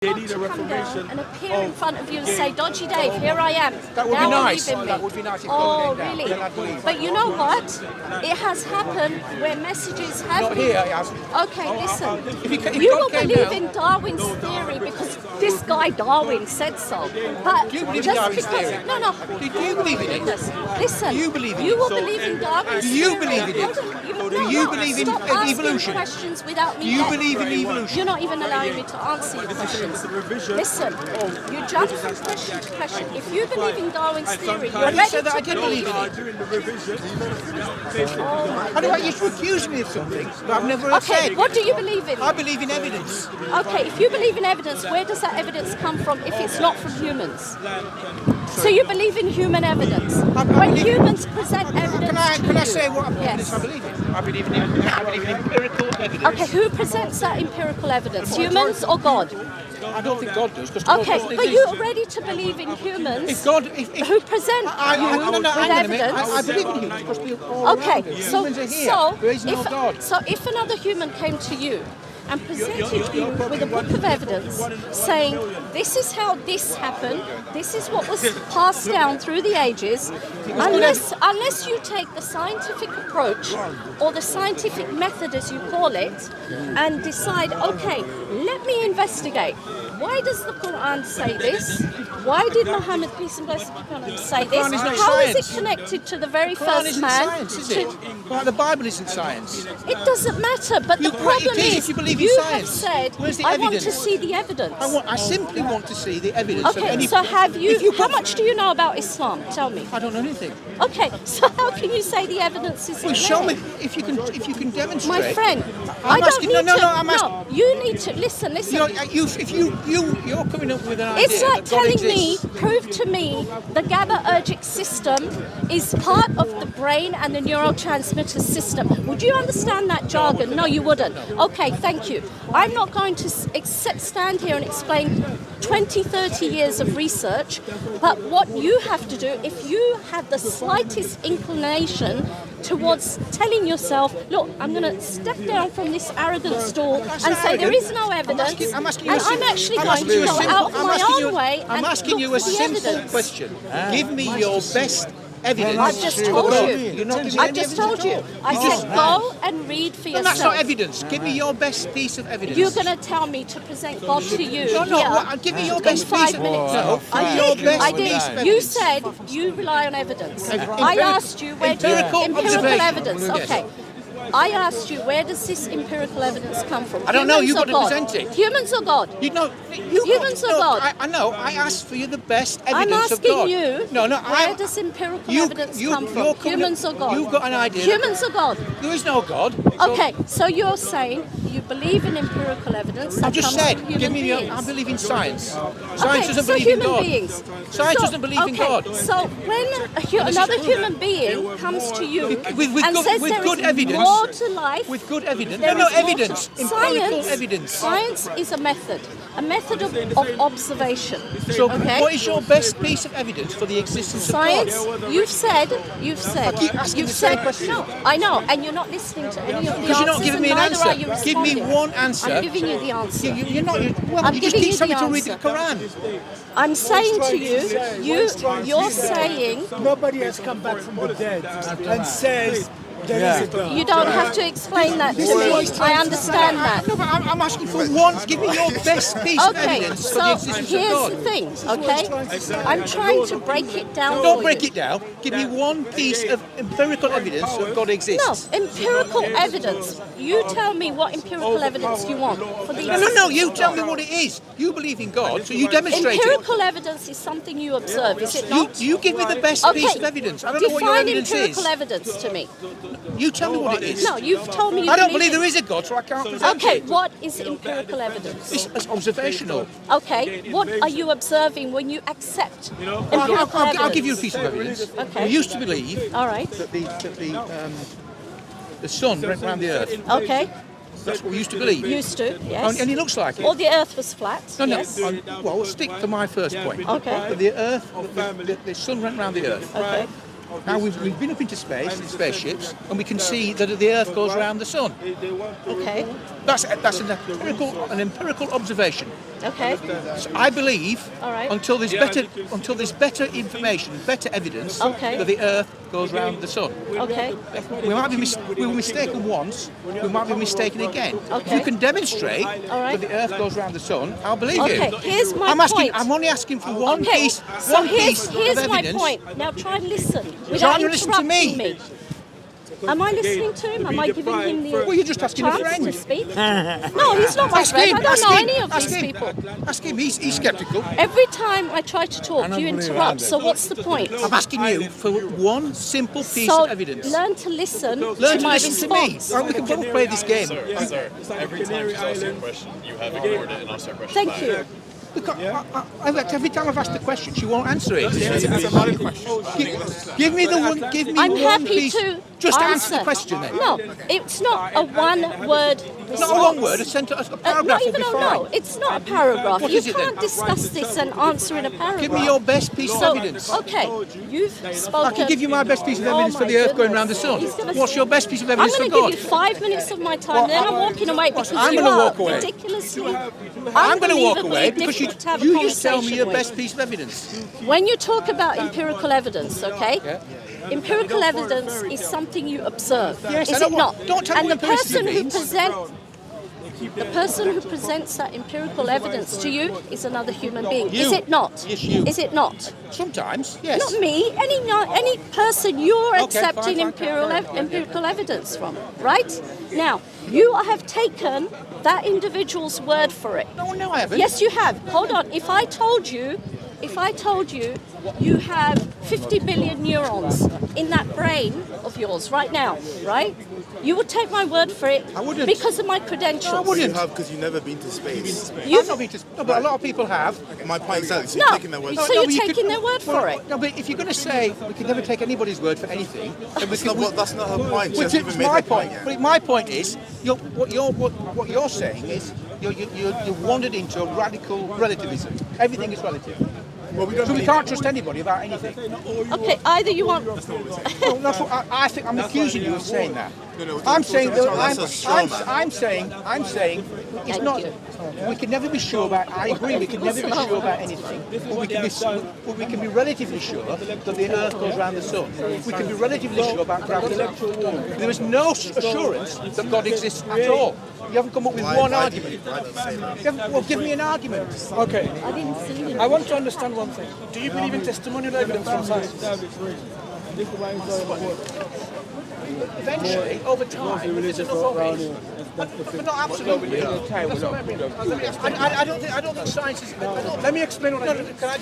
They need a reformation and appear in front of you and say, "Dodgy Dave, here I am." That would be now nice. Believe in me. That would be nice. If Oh, down. really? Then I'd believe. But you know what? It has happened where messages have Not been. here, it hasn't. Okay, listen. If You God will came believe down- in Darwin's theory because this guy Darwin said so. But Do you believe in just Darwin's because, theory? no. Do you believe in it? Listen. Do you believe in You it? will believe in Darwin's Do you theory. believe in it? Hold on. Do you believe in Stop asking evolution? questions without me. Do you there. believe in evolution? You're not even allowing me to answer your questions. Listen, you jump from question to question. If you believe in Darwin's theory, you're I didn't ready say that I to didn't believe believe in it. Oh, I don't want you to accuse me of something that I've never okay, said. what do you believe in? I believe in evidence. Okay, if you believe in evidence, where does that evidence come from if it's not from humans? So you believe in human evidence. When humans present evidence Can I to say you. what evidence I believe in? I believe in empirical evidence. Okay, who presents that empirical evidence? Humans or God? I don't think God does. Okay, but you're ready to believe in humans If God, who present you with evidence. I believe in humans because we're all around Okay, us. so, Humans are here. There is no God. so if another human came to you and presented you with a book of evidence saying, this is how this happened, this is what was passed down through the ages, unless you take the scientific approach or the scientific method as you call it and decide, okay, let me investigate. Why does the Quran say this? Why did Muhammad, peace and blessings be upon him, say this? Quran is not How is it science. connected to the very Quran first isn't man? science, is it? Well, the Bible isn't science. It doesn't matter, but the problem it is is if you believe in you science. have said, Where's the I want to evidence? see the evidence. I simply want to see the evidence of Okay, any. so have If you, how much do you know about Islam? Tell me. I don't know anything. Okay, so how can you say the evidence is Well, there? show me if you can demonstrate. My friend, I'm I don't asking- need no, to. I'm asking- No, you need to listen. You're coming up with an idea. It's like that God telling me, exists. prove to me, the GABAergic system is part of the brain and the neurotransmitter system. Would you understand that jargon? No, you wouldn't. Okay, thank you. I'm not going to stand here and explain 20, 30 years of research, but what you have to do, if you have the slightest inclination towards telling yourself, look, I'm going to step down from this arrogant stool and say there is no evidence, I'm asking you and a I'm simple- actually I'm going asking to you a go simple- out of I'm my asking you- own way I'm and asking look you a for the simple evidence. question. Give me your best evidence. I've just for told God. you. You're not giving me I've any just evidence told you. at all. I said go and read for No, yourself. that's not evidence. Give me your best piece of evidence. You're going to tell me to present God to you No, here give me your in best 5 piece of minutes. No, I give me your did. best I piece of did. You evidence. said you rely on evidence. I Empirical- asked you where do you empirical observation. evidence. Yes. Okay. I asked you where does this empirical evidence come from? I don't know. Humans You've or got to God? present it. Humans or God? Humans or God? I know. I asked for you the best I'm evidence of asking God. you, where does empirical evidence come from? you're coming Humans up- or God? You've got an idea. Humans or God? There is no God. Okay, so you're saying you believe in empirical evidence that I've just comes said, from give human me beings. I believe in science. Science Okay, doesn't so believe in human God. beings. Science doesn't believe in God. So when another human being comes to you With and good- says with there good is evidence. more to life, With good evidence. there No, is more to- evidence. Empirical evidence. Science is a method of observation. So, okay? what is your best piece of evidence for the existence Science, of God? you've said, keep asking the same question. no, I know, and you're not listening to any of the answers. Because you're not giving me an and neither answer. are you Give me responding. one answer. I'm giving you the answer. You're not. Well, I'm you just giving keep you telling the me to read the answer. Quran. I'm saying to you, you're saying Nobody has come back from the dead and says there is a God. you don't have to explain that to me. I understand that. No, but I'm asking for one. Give me your best piece of Okay, evidence for the so existence here's of the God. thing, okay? I'm trying to break it down Don't for break you. it down. Give me one piece of empirical evidence that God No, exists. empirical evidence. You tell me what empirical evidence you want for the No. You tell me what it is. You believe in God, so you demonstrate it. Empirical evidence is something you observe, is it not? You give me the best piece of evidence. I don't know what your define evidence empirical is. evidence to me. You tell me what it is. No, you've told me you I don't believe it. there is a God, so I can't present Okay, it. what is empirical evidence? It's observational. Okay, what are you observing when you accept empirical evidence? I'll give you a piece of evidence. Okay. We used to believe All right. that the sun went round the earth. Okay, That's what we used to believe. used to, yes. And it looks like it. Or the earth was flat. No. Yes. Well, stick to my first point. Okay. That the earth, the sun went round the earth. Okay. Now we've been up into space in spaceships, and we can see that the earth goes round the sun. Okay. That's an empirical observation. Okay. So I believe All right. until there's better information, better evidence Okay. that the Earth goes round the sun. Okay. We were mistaken once. We might be mistaken again. If Okay. you can demonstrate All right. that the Earth goes round the sun, I'll believe you. Okay. Here's my I'm asking. point. I'm only asking for one Okay. piece. So One piece here's of my evidence. point. Now try and listen without Try and listen to interrupting me. me. Am I listening to him? Am I giving him the Well, you're just asking a chance friend. to speak? No, he's not my Ask friend. him. I don't Ask know him. any of Ask these him. people. Ask him. He's sceptical. Every time I try to talk, you interrupt. So what's the point? I'm asking you for one simple piece So of evidence. learn to listen Learn to to my listen to me. response. Right, we can both play this game. Sir, every time you ask a question, you have ignored it and asked our question Thank you. Because every time I've asked the question, she won't answer it. Give me the one. Give me I'm one happy piece. to Just answer the question then. No, it's not a one-word response. Not a one word. A paragraph not will even be no, fine. no, it's not a paragraph. What You is it then? can't discuss this and answer in a paragraph. Give me your best piece of So, evidence. okay, you've spoken. I can give you my best piece of Oh evidence for my the Earth going goodness. round the sun. He's gonna What's your best piece of evidence I'm for going to God? give you 5 minutes of my time, then I'm walking away because I'm you gonna are walk away. ridiculously, I'm going to walk away unbelievably because difficult to have a you just tell me conversation your with. best piece of evidence. When you talk about empirical evidence, okay? Yeah. Empirical evidence is something you observe, Yes, I is don't it want- not? don't tell me And the what empiricism person who presents that empirical evidence to you is another human being. You. Is it not? Yes, you. Is it not? Sometimes, yes. Not me. Any person you're Okay, accepting fine, empirical evidence from, right? Now, you have taken that individual's word for it. No, I haven't. Yes, you have. Hold on. If I told you you have 50 billion neurons in that brain of yours right now, right? You would take my word for it. I wouldn't. Because of my credentials. I wouldn't. You have because you've never been to space. I've not been to, no, but a lot of people have. My point exactly. So No, you're taking their word. so No, you're but you taking could- their word for it. No, but if you're going to say we can never take anybody's word for anything, then we That's not her point. She Which hasn't is even made my that point. yet. But my point is, what you're saying is you're wandered into radical relativism. Everything is relative. Well, we don't So we believe- can't trust anybody about anything. Okay, either you want. No, that's what I think. I'm accusing you of saying that. No, I'm saying that that's a straw man. I'm saying it's Thank not. you. We can never be sure about. I agree. We can never be sure about anything. But we can be relatively sure that the Earth goes around the sun. We can be relatively sure about gravity. There is no assurance that God exists at all. You haven't come up with one argument. Why do you say that? You haven't- Well, give me an argument. Okay. I didn't see you. I want to understand one thing. Do you believe in testimonial evidence from science? Eventually, over time, there's enough of it. But not absolutely. I don't think science is. Let me explain what I mean. Can I just